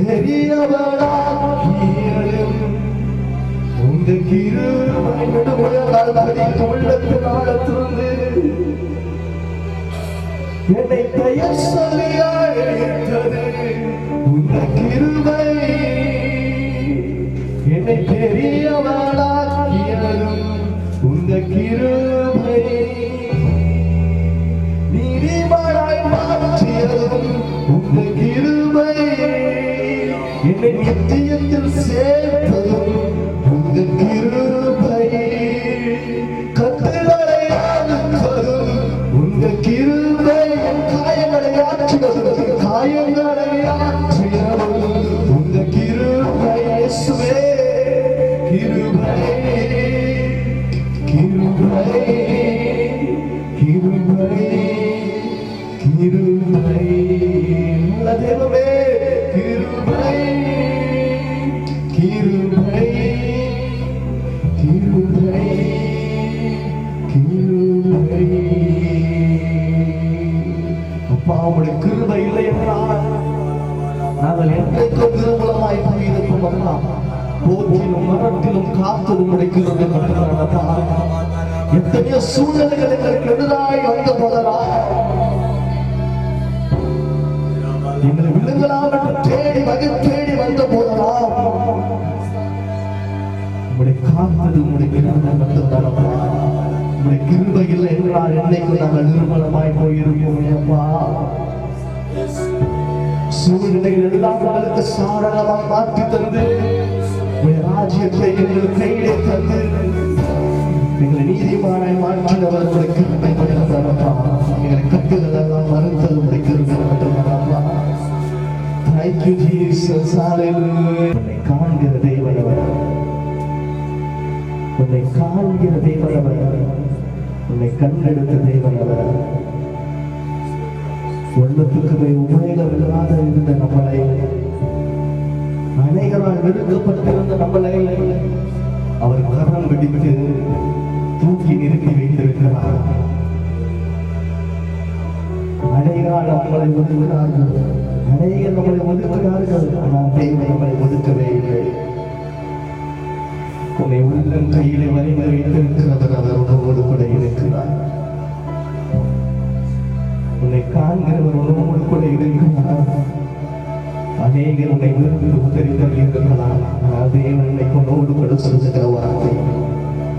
பெரியவளாக்கியலும் உங்க கிருபை நடுமுழங்கால் உள்ளத்தின் ஆழத்திலிருந்து என்னை பெயர் சொல்லி அழைத்தது உங்க கிருபை. என்னை பெரியவளாக்கியலும் உங்க கிருபை. நீதிமானாய் மாற்றியதும் உங்க கிருபை. என்னை நித்தியத்தில் சேர்ப்பதும் உங்க கிருபை. கட்டுகளை அறுப்பதும் உங்க கிருபை. காயங்களை ஆற்றுவதும் காயங்களை ஆற்றியதும் உங்க கிருபை. இயேசுவே கிருபை கிருபை கிருபை கிருபை. நல்ல தேவமே கிருபை கிருபை கிருபை கிருபை. அப்பா உங்களுடைய கிருபை இல்லை என்றால் நாங்கள் என்றைக்கோ திருமணமாய் போயிருப்போம். அல்லா போக்கிலும் மரத்திலும் காத்தது உங்களுடைய கிருபை மட்டும்தானப்பா. எத்தனையோ சூழ்நிலைகள் எங்களுக்கு எதிராய் வந்த போதெல்லாம் எங்களை விழுங்கலாம் என்று தேடி தேடி வந்த போதெல்லாம் உங்களுடைய காத்தது உங்களுடைய கிருபை மட்டும்தானப்பா. உங்களுடைய கிருபை இல்லை என்றால் என்னைக்கு நாங்கள் நிர்மலமாய் போயிருப்போம். அப்பா சூழ்நிலைகள் எல்லாம் நாளுக்கு சாதகமாக மாற்றி தந்து உங்களுடைய ராஜ்யத்தை எங்கள் கையிலே தந்து எங்களை நீதிமானாய் மாற்றினவர் உங்களுடைய கிருபை மட்டும்தானப்பா. எங்களை கட்டுகள் எல்லாம் மறுத்தது உங்களுடைய கிருபை மட்டும்தானப்பா. Thank you Jesus. Hallelujah. உன்னை காண்கிற தேவனவர், உன்னை காண்கிற தேவனவர், உன்னை கண்டெடுத்த தேவனவர், உள்ளத்துக்கு உபயோகம் இல்லாத இருந்த நம்மளை, அநேகரால் வெறுக்கப்பட்டிருந்த நம்மளை அவர் கரம் பிடித்து தூக்கி நிறுத்தி வைத்திருக்கிறார். அநேகரால் நம்மளை ஒதுக்கிறார்கள், அநேகர் நம்மளை ஒதுக்கிறார்கள். ஆனால் தேவன் நம்மளை ஒதுக்கவே இல்லை. உன்னை உள்ளம் கையிலே வரைந்து வைத்திருக்கிறவர் அவர் உணவோடு கூட இருக்கிறார். உன்னை காண்கிறவர் உணவோடு கூட இருக்கிறார். அநேகர் உன்னை விரும்பி உத்தரித்தருகிறார். ஆனால் தேவன் உன்னை உணவோடு கூட சொல்லுகிற வார்த்தை,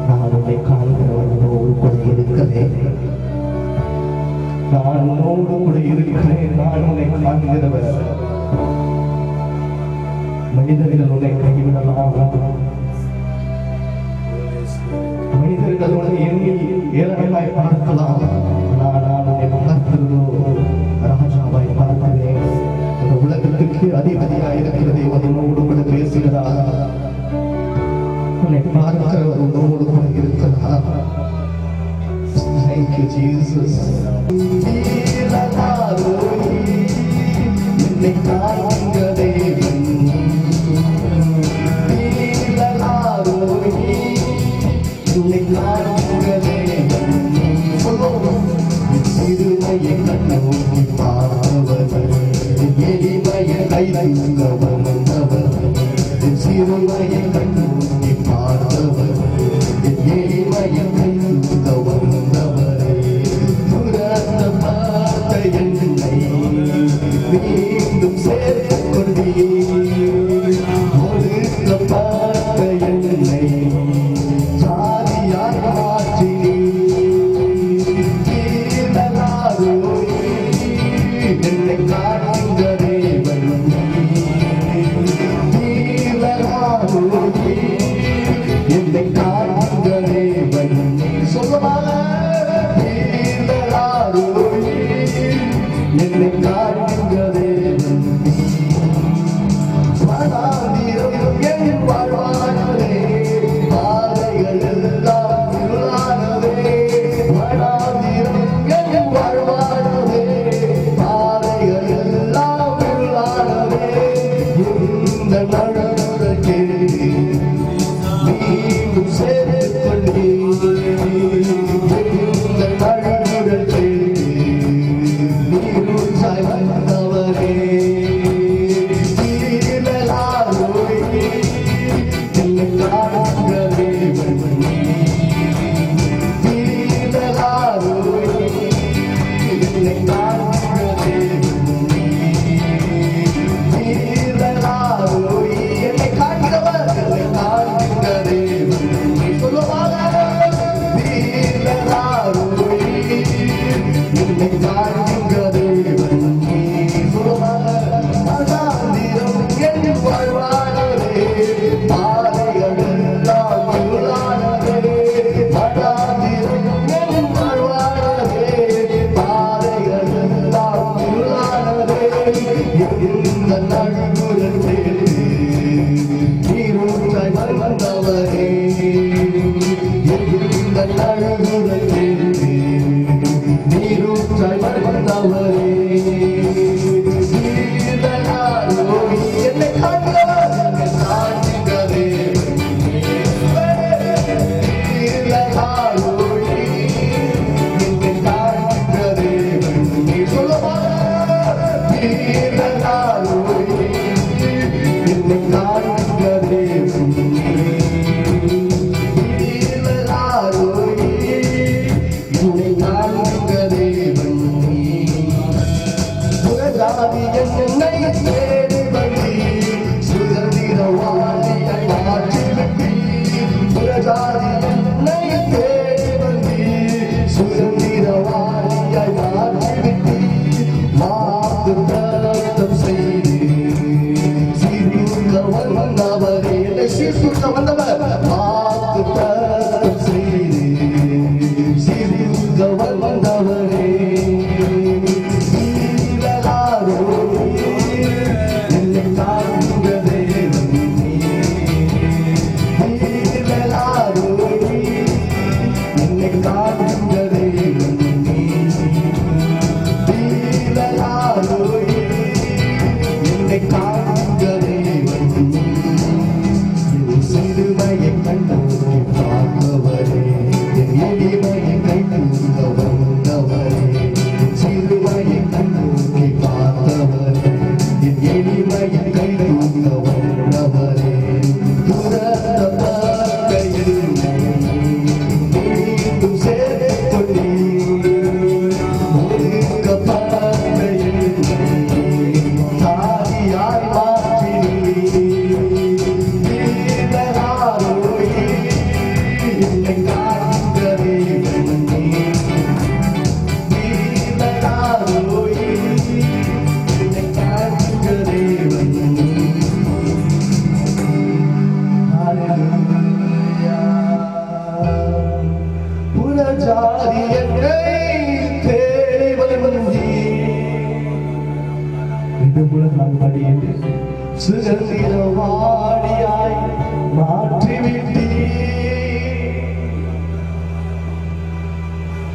நான் உன்னை காண்கிறவர் உணவோடு கூட இருக்கிறேன். நான் உன்னோடு கூட இருக்கிறேன். நான் உன்னை காண்கிறவர். மனிதர்கள் உன்னை கைவிடலாம், மனிதர்கள் உன்னை எண்ணி ஏழமாய் பார்க்கலாம். நான் உன்னை பார்க்கிறதோ ராஜாவாய் பார்க்கிறேன். அந்த உலகத்துக்கு அதிபதியாக இருக்கிற தேவன் உன்னோடு கூட பேசுகிறார். உன்னை பார்க்கிறவர் உன்னோடு கூட இருக்கிறார். Thank you, Jesus. என்னை காண்கிற தேவன், என்னை காண்கிற தேவன், சிறுமையை கண்ணோக்கி பார்த்தவர், எளிமையை கைதுங்க வந்தவர், சிறுமையை கண்ணோக்கி பார்த்தவர், எளிமையை கைதுங்க வந்தவரே, புறத்த பார்த்த என்னை மீண்டும் சேர்த்துக் கொண்டீர். ஒடுக்க பார்த்த என்னை சாதியாக மாற்றினீர். என்னை காண்கிற தேவன், என்னை காண்கிற தேவன், சொல்லுவாங்க என்னை காண்கிற தேவன். என் வாழ்வானதே, பாதைகள் எல்லாம் இருளானதே. என் வாழ்வானதே, பாதைகள் எல்லாம் இருளானதே. இந்த நடுவுக்கு மீண்டும் சேர்த்துக் கொண்டீர். இந்த நடுவுக்கு நீரும் சாய் வந்தவரே, அழுகுரல் கேட்டு நீரூற்றாய் வந்தவரே இந்த அழுகுரல் கேட்டு நீரூற்றாய் வந்தவரே என்னை காட்டுகிறதே சுகந்திரவாணியாய் மாற்றிவிட்டீ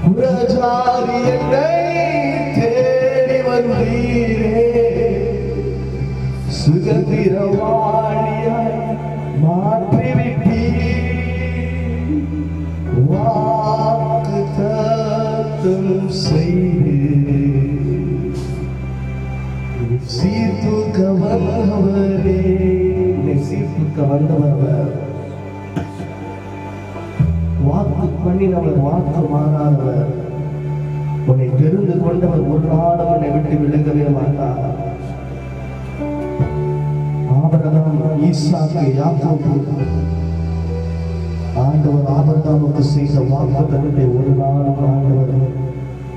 புறஜாதி என்னை தேடி வந்தீரே சுகந்திரவாணியாய் மாற்றிவிட்டீ வாக்கு தத்தம் செய்து சீர்தூக்க வந்தவரே சீர்தூக்க வந்தவர் வாக்கு பண்ணினவர் வாக்கு மாறாதவர் உன்னை தெரிந்து கொண்டவர் ஒரு நாளும் உன்னை விட்டு விலகவே மாட்டார் ஆபிரகாம் ஈசாக்கு யாக்கோபு ஆண்டவர் ஆபிரகாமுக்கு செய்த வாக்குத்தத்தத்தை ஒரு நாளும் ஆண்டவர்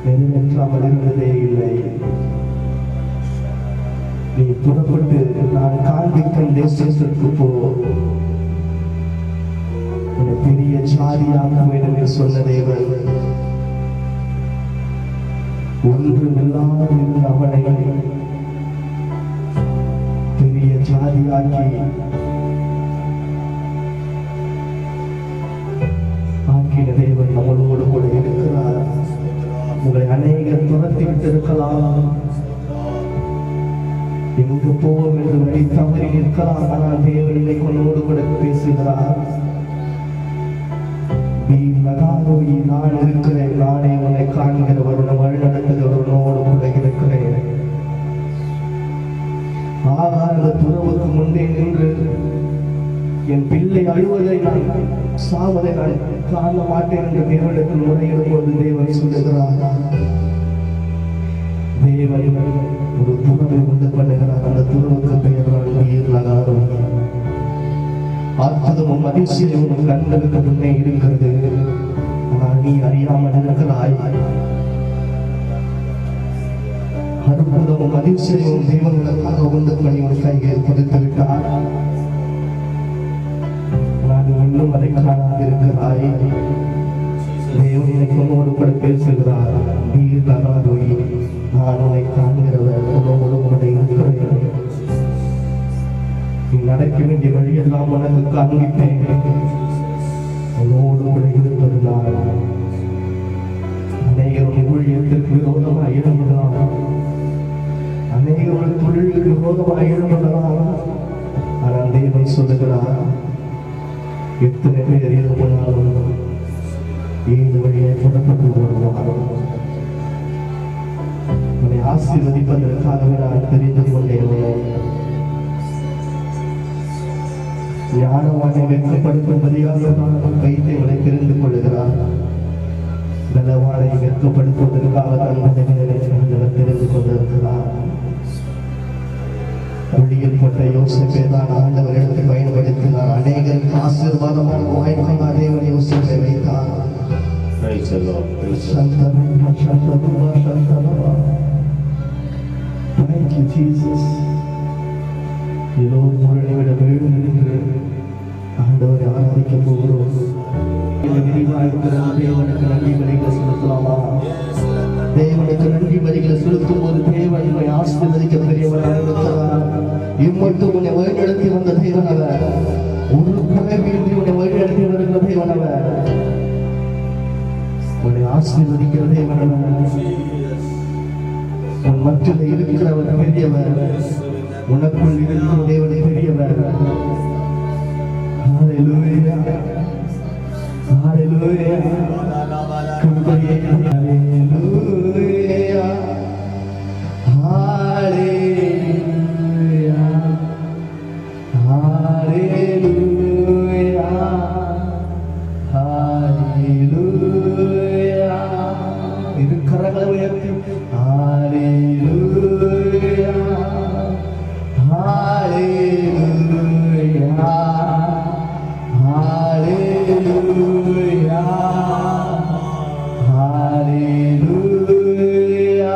நிறைவேற்றாமல் இருந்ததே இல்லை நீ புறப்பட்டு நான் காண்பிக்கும் தேசத்திற்கு போ உன்னை பெரிய ஜாதியாக்குவேன் என்று சொன்ன தேவன் ஒன்றுமில்லாமல் இருந்த அவனை பெரிய ஜாதியாக்கி ஆக்கின தேவன் நம்மளோடு கூட இருக்கிறார். உங்களை அநேகர் துரத்தி விட்டிருக்கலாம், எங்கு போவோம் என்று வழி தவறி நிற்கலாம். ஆனால் தேவனிலை கொண்டோடு கூட பேசுகிறார். நான் இருக்கிறேன், நானே உன்னை காண்கிறவருடன் வழிநடத்துகிறவனோடு கூட இருக்கிறேன். ஆகார துறவுக்கு முன்னே நின்று என் பிள்ளை அழுவதை நான் சாவதை நான் காண மாட்டேன் என்று தேவனிடத்தில் முறையிடும் போது தேவன் சொல்லுகிறார். தேவன் ஒரு துறவை உண்டு பண்ணுகிறார். அந்த துறவுக்கு பெயர் உயிர்லகாரம். அற்புதமும் அதிசயமும் கண்களுக்கு முன்னே இருக்கிறது. ஆனால் நீ அறியாமல் இருக்கிறாய். அற்புதமும் அதிசயமும் தேவனுக்காக உண்டு பண்ணி ஒரு கையில் கொடுத்து விட்டார். நான் இன்னும் அதை காணாது இருக்கிறாய். தேவன் எனக்கு உன்னோடு கூட பேசுகிறார். நீர் நான் உன்னை காண்கிறவர், உன்னோடு கூட இருக்கிறேன். நீ நடக்க வேண்டிய வழியெல்லாம் உனக்கு காண்பிப்பேன். உன்னோடு கூட இருப்பதுனால் அநேகருடைய ஊழியத்திற்கு விரோதமாக எழும்பலாம், அநேகருடைய தொழிலுக்கு விரோதமாக எழும்பலாம். ஆனால் தேவன் சொல்லுகிறார், எத்தனை பேர் எழுப்பினாலும் ஏழு வழியை புறப்பட்டு வருவார்கள். உன்னை ஆசீர்வதிப்பதற்காகவே நான் தெரிந்து கொண்டேன். ஞானவானை வெட்கப்படுத்தும்படியாக கைத்தை உன்னை தெரிந்து கொள்கிறார். பலவானை வெட்கப்படுத்துவதற்காக தன்னை தெரிந்து கொண்டிருக்கிறார். ஒளியில் கொண்ட யோசிப்பை தான் ஆண்டவர் எடுத்து பயன்படுத்தினார். அநேகருக்கு ஆசீர்வாதமான வாய்ப்பாக தேவன் யோசிப்பை வைத்தார். Thank you, Jesus. எல்லோரும் முழுவதை விட வேண்டும் என்று ஆண்டவரை ஆராதிக்க போகிறோம். தேவனுக்கு நன்றி வரிகளை செலுத்தலாமா? தேவனுக்கு நன்றி வரிகளை செலுத்தும் போது தேவனை ஆசீர்வதிக்க பெரியவராக இருக்கிறார். இம்மட்டும் உன்னை வழிநடத்தி வந்த தேவனவர், ஒரு குறைவின்றி உன்னை வழிநடத்தி வருகிற தேவனவர், உன்னை ஆசீர்வதிக்கிற தேவனவர், உன் மற்றில் இருக்கிறவர் பெரியவர், உனக்குள் இருக்கும் தேவனை பெரியவர். ஹல்லேலூயா, ஹல்லேலூயா, ஹல்லேலூயா, ஹல்லேலூயா, ஹல்லேலூயா, ஹல்லேலூயா. இரு கரங்களை உயர்த்தி ஹல்லேலூயா, ஹல்லேலூயா, ஹல்லேலூயா, ஹல்லேலூயா,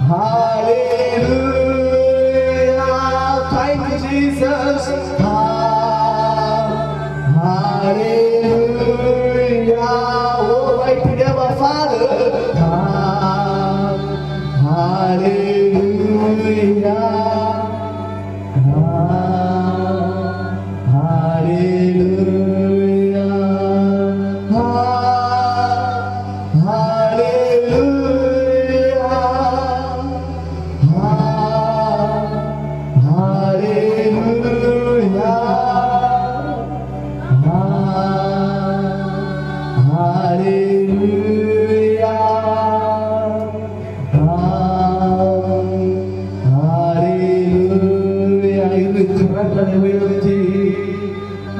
ஹல்லேலூயா. Thank you, Jesus. Hallelujah. Oh, mighty ever Father. Hallelujah. Hallelujah. Hallelujah. Hallelujah.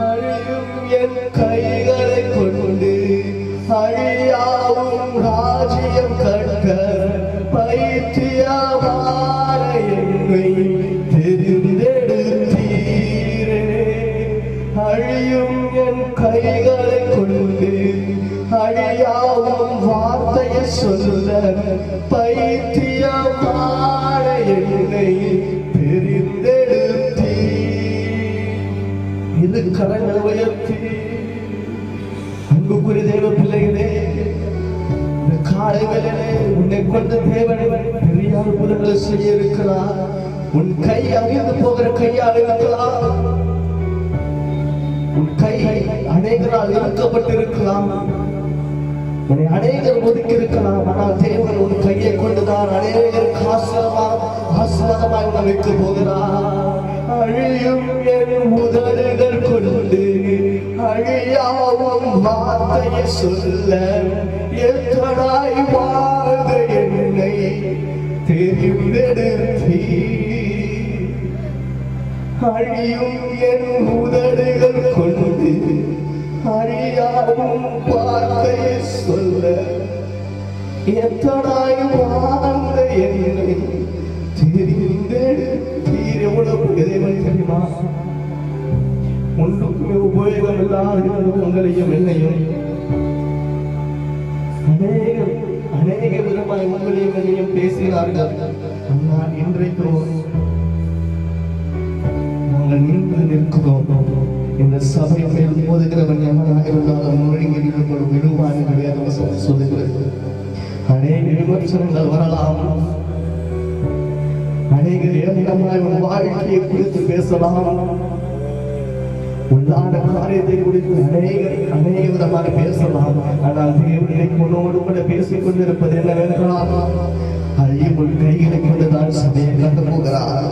அழியும் என் கைகளை கொண்டு அழியாவும் ராஜ்யம் கற்க பைத்தியமான என்னை தெரிந்தெடுத்தீரே. அழியும் என் கைகளை கொண்டு அழியாவும் வார்த்தையை சொல்ல பைத்தியமான என்னை தெரிந்தெடுத்தீர். இது கரங்களை உயர்த்தி அன்புக்குரிய தேவ பிள்ளைகளே, இந்த காலைகளிலே உன்னை கொண்டு தேவனை பெரிய அற்புதங்களை செய்ய இருக்கிறார். உன் கை அழிந்து போகிற கையாக இருக்கலாம், உன் கை அநேகரால் இழுக்கப்பட்டிருக்கலாம், உன்னை அநேகர் ஒதுக்கி இருக்கலாம். ஆனால் தேவன் உன் கையை கொண்டுதான் அநேகருக்கு ஆசீர்வாதமாய் உன்னை வைக்க போகிறார். அழியும் என் உதடுகள் கொண்டு அழியாவும் வார்த்தையை சொல்ல எத்தனாய் வாழ்ந்த என்னை தெரிந்தெடுத்தீ. அழியும் என் உதடுகள் கொண்டு அழியாவும் வார்த்தையை சொல்ல எத்தனாய் வாழ்ந்த என்னை தெரிந்தெடுத்தீர். எவ்வளவு தேவன் தெரியுமா? ஒன்றுக்குமே உபயோகம் இல்லாத உங்களையும் என்னையும் அநேக விதமாக உங்களையும் என்னையும் பேசினார்கள். ஆனால் இன்றைக்கு நாங்கள் நின்று நிற்கிறோம். இந்த சபை மேல் மோதுகிறவன் எவனாக இருந்தாலும் முழங்கி விடுவான் என்று வேதம் சொல்லுகிறது. அநேக விமர்சனங்கள் வரலாம், அநேக அநேகர் ஏராளமாய் உன் வாழ்க்கையை குறித்து பேசலாம், உள்ளான காரியத்தை குறித்து அநேக விதமாக பேசலாம். ஆனால் தேவனை உன்னோடு கூட பேசிக் கொண்டிருப்பது என்னவென்றால், அழியும் உன் கைகளை கொண்டுதான் சபையை கண்டு போகிறார்.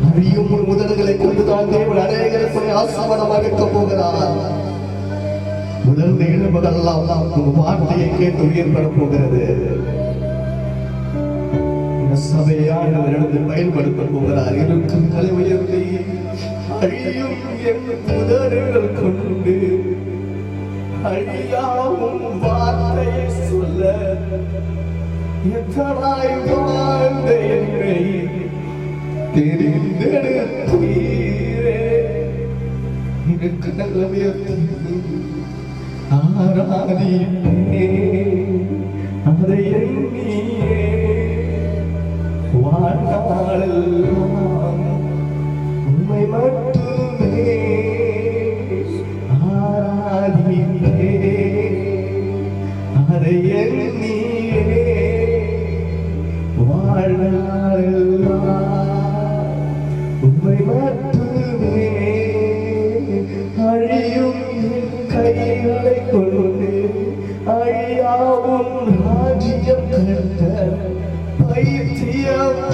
அழியும் உன் முதல்களை கொண்டுதான் தேவன் அநேகருக்கு ஆசீர்வாதமாக இருக்க போகிறார். முதல் எழுப்புகளெல்லாம் உன் வார்த்தையை கேட்டு உயிர் பெற போகிறது. சபையானவரிடத்தில் பயன்படுத்த போகிறார். இருக்கும் தலை உயர்த்தி அழியும் என் முதல்கள் கொண்டு அழியாவும் வார்த்தையை சொல்ல எத்தனாய் வாழ்ந்த என்னை தெரிந்தெடுத்தீரே. எனக்கு நல்ல உயர்த்தி ஆராதிப்பே அதை எண்ணியே வாழ்நாளெல்லாம் உம்மை மட்டுமே ஆராதிப்பே அதை எண்ணியே வாழ்நாளெல்லாம் உம்மை மட்டுமே. அழியும் கைகளை கொண்டு அழியாவும் ராஜ்யம் கட்ட பைத்தியமான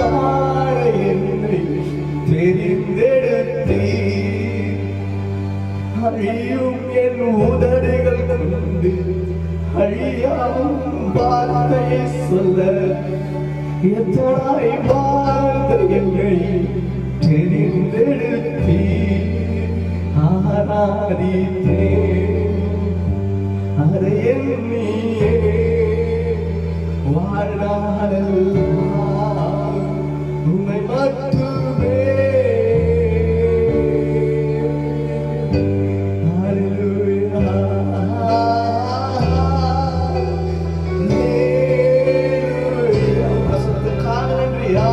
என்னை தெரிந்தெடுத்தீர். அழியும் என் உதடுகள் கொண்டு அழியாவும் வார்த்தையை சொல்ல எத்தனாய் வாழ்ந்த என்னை தெரிந்தெடுத்தீர். ஆராதித்தே அதை எண்ணியே வாழ்நாளெல்லாம் உம்மை மட்டுமே. ஹல்லேலூயா ஹல்லேலூயா பரிசுத்தக்காக நன்றியா.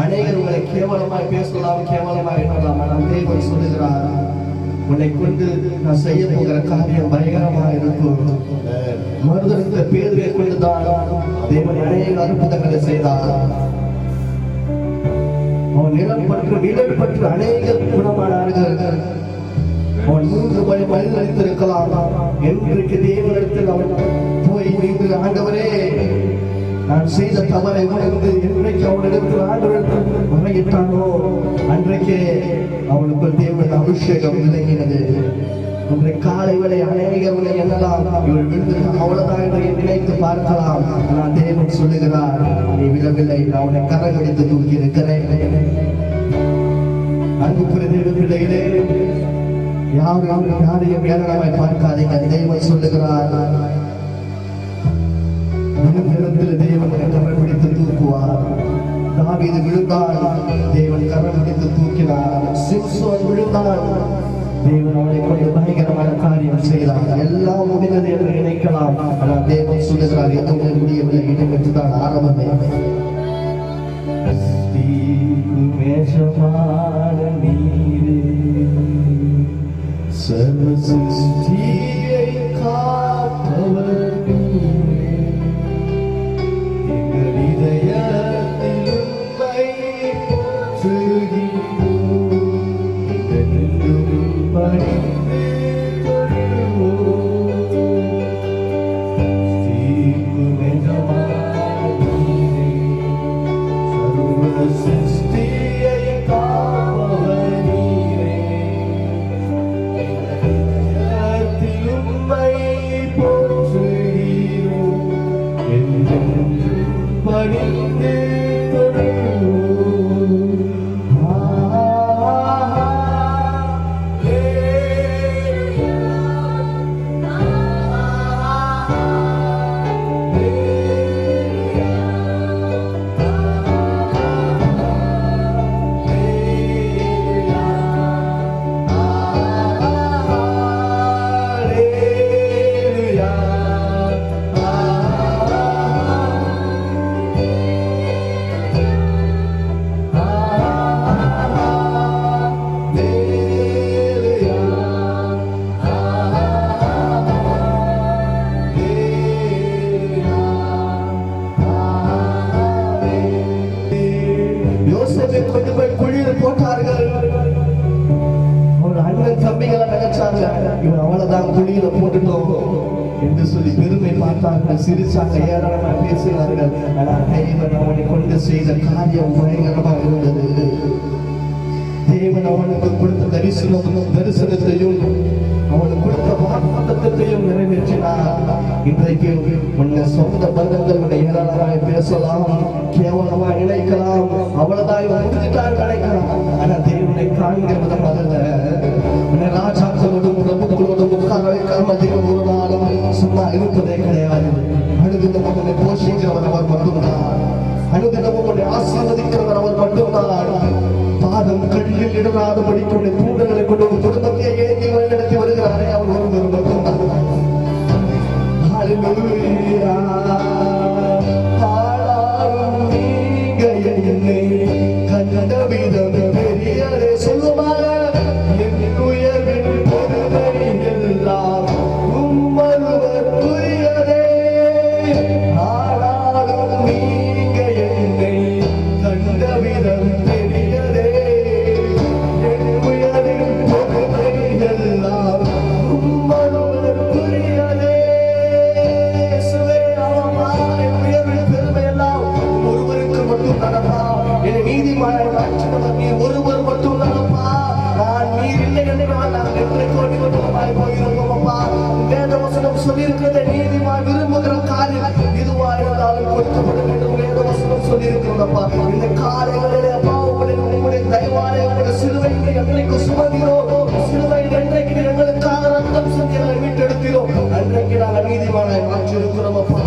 அநேகர் உங்களை கேவலமாய் பேசலாம், கேவலமாய் எண்ணலாம். ஆனால் தேவன் சொல்லுகிறார், உன்னை கொண்டு நான் செய்ய போகிற காரியம் பயங்கரமாக இருக்கும். மறுதளித்த பேர்களை கொண்டுதான் தேவன் அநேக அற்புதங்களை செய்தார். அவன் நிலம் பற்று அநேக குணமானார்கள். அவன் 3 முறை பரிதளித்திருக்கலாம். என்றைக்கு தேவனிடத்தில் அவன் போய் நின்று, ஆண்டவரே நான் செய்த தவறை உணர்ந்து என்றைக்கு அவனிடத்தில் ஆண்டவரிடத்தில் முறையிட்டானோ அன்றைக்கே அவனுக்கு தேவன் அபிஷேகம் விளங்கினது. இன்றைக்கு காலை வேளை அநேகர்களை எண்ணலாம், இவள் விழுந்து அவ்வளவுதான் என்று நினைத்து பார்க்கலாம். ஆனால் தேவன் சொல்லுகிறார், நீ விழவில்லை, நான் உன்னை கரங்கடித்து தூக்கி இருக்கிறேன். அன்புக்குரிய தேவ பிள்ளைகளே, யாரும் யாரையும் ஏளனமாய் பார்க்காதீங்க. தேவன் சொல்லுகிறார், நேரத்தில் தேவன் கரம் பிடித்து தூக்குவார். தாவீது விழுந்தான், தேவன் கரம் பிடித்து தூக்கினார். சிம்சோன் விழுந்தான், தேவன் அவனை கொண்டு பயங்கரமான காரியம் செய்தார். எல்லாம் முடிந்தது என்று நினைக்கலாம். ஆனால் தேவன் சொல்லுகிறார், எதுவுமே முடியவில்லை, இடம்பெற்றுதான் ஆரம்பமே. சர்வ சிருஷ்டியை காப்பவர் எங்கள் இதயத்தில் உம்மை போற்றுகிறோம். என்று சொல்லி பெருமை பார்த்தார்கள், சிரிச்சாங்க, ஏராளமாக பேசினார்கள். ஆனால் தேவன் அவனை கொண்டு செய்த காரியம் பயங்கரமாக இருந்தது. தேவன் அவனுக்கு கொடுத்த தரிசனத்தையும் அவனுக்கு கொடுத்த வாக்குத்தத்தத்தையும் நிறைவேற்றினார். இன்றைக்கு உன்னை சொந்த பந்தங்களுடைய ஏராளமாய் பேசலாம், கேவலமா நினைக்கலாம், அவ்வளவுதான் முடிஞ்சிட்டார் நினைக்கலாம். ஆனா தேவனை காண்கிற விதம் அல்ல. உன்னை ராஜாக்களோடும் பிரபுக்களோடும் உட்கார வைக்காம தேவன் ஒரு நாளும் சும்மா இருப்பதே கிடையாது. அனுதினமும் உன்னை போஷிக்கிறவர் அவர் மட்டும்தான். அனுதினமும் உன்னை ஆசீர்வதிக்கிறவர் அவர் மட்டும்தான். பாதம் கண்ணில் இடராதபடி கொண்டு கூடங்களை கொண்டு ஒரு குடும்பத்தை ஏற்றி வழிநடத்தி வருகிறாரே அவர் ஒருவர் மட்டும்தான். நீங்க என்னை கண்ட விதம் பெரியதே சொல்லுவாங்க. என் உயர்வின் பொறுமை எல்லாம் உம்மருவர் புரியதே. ஆனாலும் நீங்க என்னை கண்ட விதம் பெரியதே. என் உயர்வின் பொறுமை எல்லாம் உம்மருவர் புரியதே. நீதிமானாய் மாற்றினவர் நீர் ஒருவர் மட்டும் தானப்பா. நான் நீர் இல்லை என்றால் நாங்கள் எத்தனை கோடி வருமாய் போயிருந்தோம் அப்பா. வேத வசனம் சொல்லியிருக்கிறத நீதிமான் விரும்புகிற காரியம் இதுவா இருந்தாலும் கொடுக்கப்பட வேண்டும். வேத வசனம் சொல்லியிருக்கிறதப்பா. இந்த காரியங்களிலே அப்பா உங்களுடைய தயவாலே உங்களுடைய சிலுவை என்றைக்கு சுமதிரோ, சிலுவை என்றைக்கு எங்களுக்காக ரத்தம் செஞ்சு எங்களை மீட்டெடுத்தீரோ அன்றைக்கு நாங்கள் நீதிமானாய் மாற்றிருக்கிறோம் அப்பா.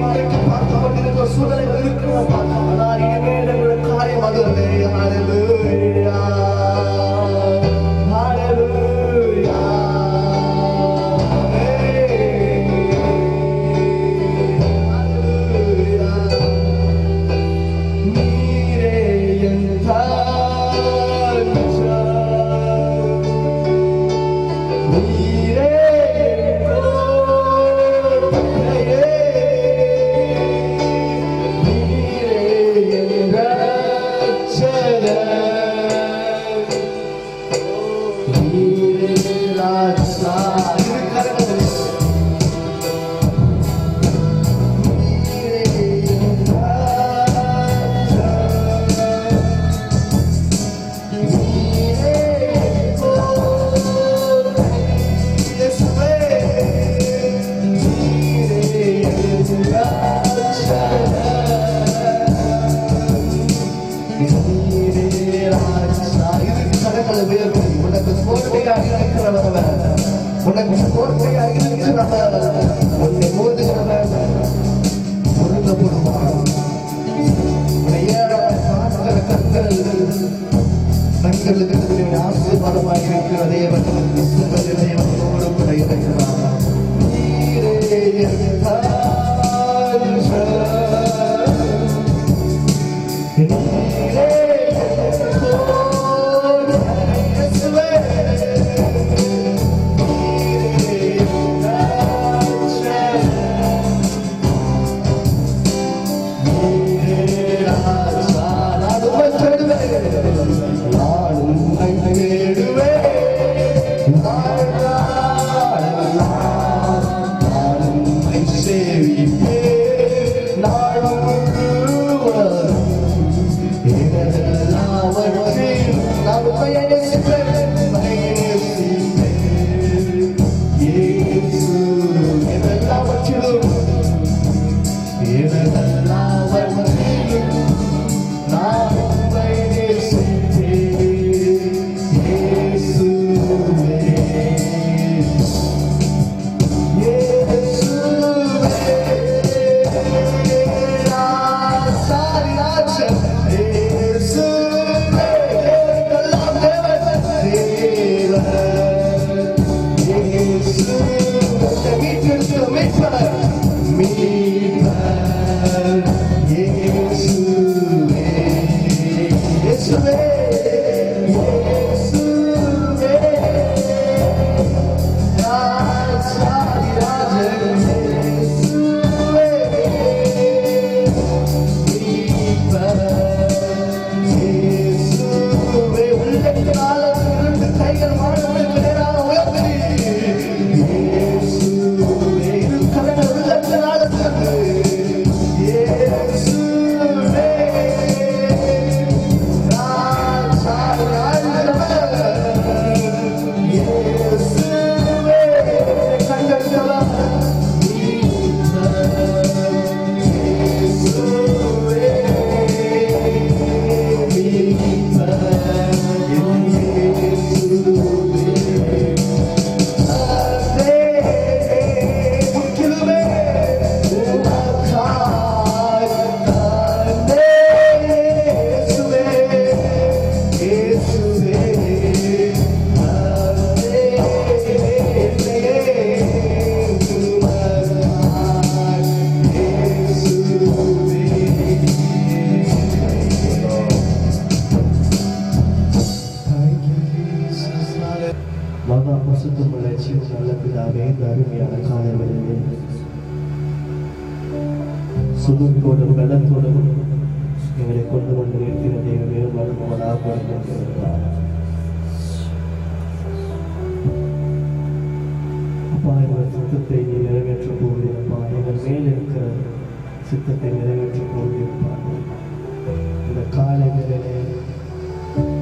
இன்றைக்கு பார்த்து கொண்டிருக்கிற சூழலை இருக்கிறோம். ஆனால் இனிமேல் எங்களுடைய காரியம் அது ஹல்லேலூயா ஹல்லேலூயா. நீரே என் உனக்கு கோட்டையாக இருக்கிறவன், உனக்கு கோட்டையாக இருக்கிறவன், உன்னை மோதுகிறவன் ஒருங்கப்படுவான். கண்களுக்கு ஆசீர்வாதமாக இருக்கிற தேவன் தேவனோடு கூட இருக்கிறார். பரிசுத்தம் வளர்ச்சியும் நல்ல பிதாவே இந்த அருமையான காலவெளியிலே சுகத்தோடும் பலத்தோடும் எங்களை கொண்டு வந்து இருக்கிற தேவனே மறுமலாக அப்பா எங்கள் சித்தத்தை நீ நிறைவேற்ற போகிறப்பா எங்கள் மேல் இருக்கிற சித்தத்தை நிறைவேற்ற போகிறப்பா இந்த காலைகளிலே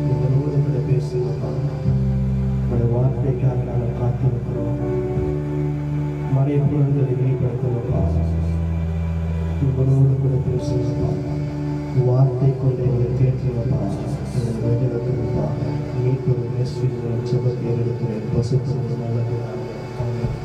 எங்களோடு கூட பேசுங்கப்பா உங்களுடைய வார்த்தைக்காக நாங்கள் காத்திருக்கிறோம் மறைப்பொருள்களை வெளிப்படுத்தணும்ப்பா உங்களோடு கூட பேசுங்கப்பா வார்த்தை கொண்டு எங்களை தேற்றுங்கப்பா எங்களை வெளியிடணும்ப்பா மீட்பு நெஸ்வின் ஜபத்தை எடுக்கிறேன் பசுத்தம் நல்லது